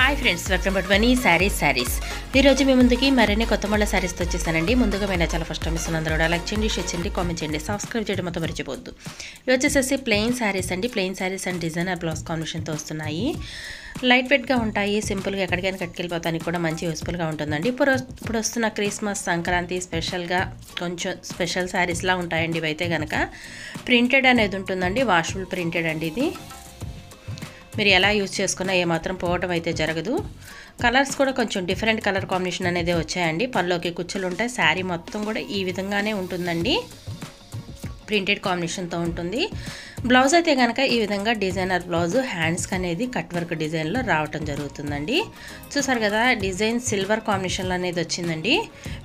Hi friends, welcome to Vani sarees. ఈరోజు మీ ముందుకి మరిన్ని కొత్త మళ్ళీ శారీస్తో వచ్చేసానండి. ముందుగా మేము చాలా ఫస్ట్ టైం ఇస్తున్న అందరూ లైక్ చేయండి, షేర్ చేయండి, కామెంట్ చేయండి, సబ్స్క్రైబ్ చేయడం మొత్తం మర్చిపోవద్దు. ఇవి వచ్చేసేసి ప్లెయిన్ శారీస్ అండి. Plain saris and designer blouse కాంబినేషన్తో వస్తున్నాయి. లైట్ వెయిట్గా ఉంటాయి, సింపుల్గా ఎక్కడికైనా కట్టుకెళ్ళిపోతానికి కూడా మంచి యూస్ఫుల్గా ఉంటుందండి. ఇప్పుడు వస్తున్న క్రిస్మస్, సంక్రాంతి స్పెషల్గా కొంచెం స్పెషల్ శారీస్లా ఉంటాయండి. ఇవైతే కనుక ప్రింటెడ్ అనేది ఉంటుందండి, వాషబుల్ ప్రింటెడ్ అండి. ఇది మీరు ఎలా యూజ్ చేసుకున్నా ఏమాత్రం పోవటం అయితే జరగదు. కలర్స్ కూడా కొంచెం డిఫరెంట్ కలర్ కాంబినేషన్ అనేది వచ్చాయండి. పళ్ళలోకి కుచ్చులు ఉంటాయి. శారీ మొత్తం కూడా ఈ విధంగానే ఉంటుందండి, ప్రింటెడ్ కాంబినేషన్తో ఉంటుంది. బ్లౌజ్ అయితే కనుక ఈ విధంగా డిజైనర్ బ్లౌజ్, హ్యాండ్స్కి అనేది కట్ వర్క్ డిజైన్లో రావటం జరుగుతుందండి. చూసారు కదా, డిజైన్ సిల్వర్ కాంబినేషన్లో అనేది వచ్చిందండి.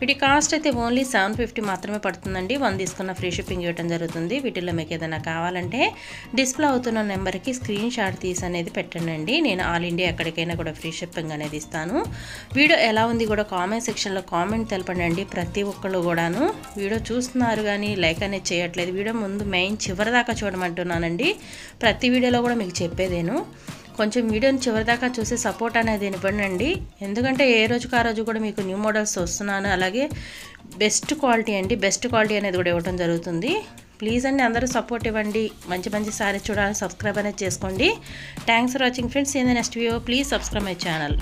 వీటి కాస్ట్ అయితే ఓన్లీ 750 మాత్రమే పడుతుందండి. 1 తీసుకున్న ఫ్రీ షిప్పింగ్ ఇవ్వడం జరుగుతుంది. వీటిల్లో మీకు ఏదైనా కావాలంటే డిస్ప్లే అవుతున్న నెంబర్కి స్క్రీన్ షాట్ తీసి అనేది పెట్టండి. నేను ఆల్ ఇండియా ఎక్కడికైనా కూడా ఫ్రీ షిప్పింగ్ అనేది ఇస్తాను. వీడియో ఎలా ఉంది కూడా కామెంట్ సెక్షన్లో కామెంట్ తెలపండి. ప్రతి ఒక్కళ్ళు కూడాను వీడియో చూస్తున్నారు కానీ లైక్ అనేది చేయట్లేదు. వీడియో ముందు మెయిన్ చివరి దాకా చూడమంటున్నానండి. ప్రతి వీడియోలో కూడా మీకు చెప్పేదేను, కొంచెం వీడియోని చివరిదాకా చూసి సపోర్ట్ అనేది ఇవ్వండి. ఎందుకంటే ఏ రోజుకి ఆ రోజు కూడా మీకు న్యూ మోడల్స్ వస్తున్నాను. అలాగే బెస్ట్ క్వాలిటీ అండి, బెస్ట్ క్వాలిటీ అనేది కూడా ఇవ్వడం జరుగుతుంది. ప్లీజ్ అండి, అందరూ సపోర్ట్ ఇవ్వండి. మంచి మంచి సారీస్ చూడాలని సబ్స్క్రైబ్ అనేది చేసుకోండి. Thanks for watching friends. Next video please subscribe my channel.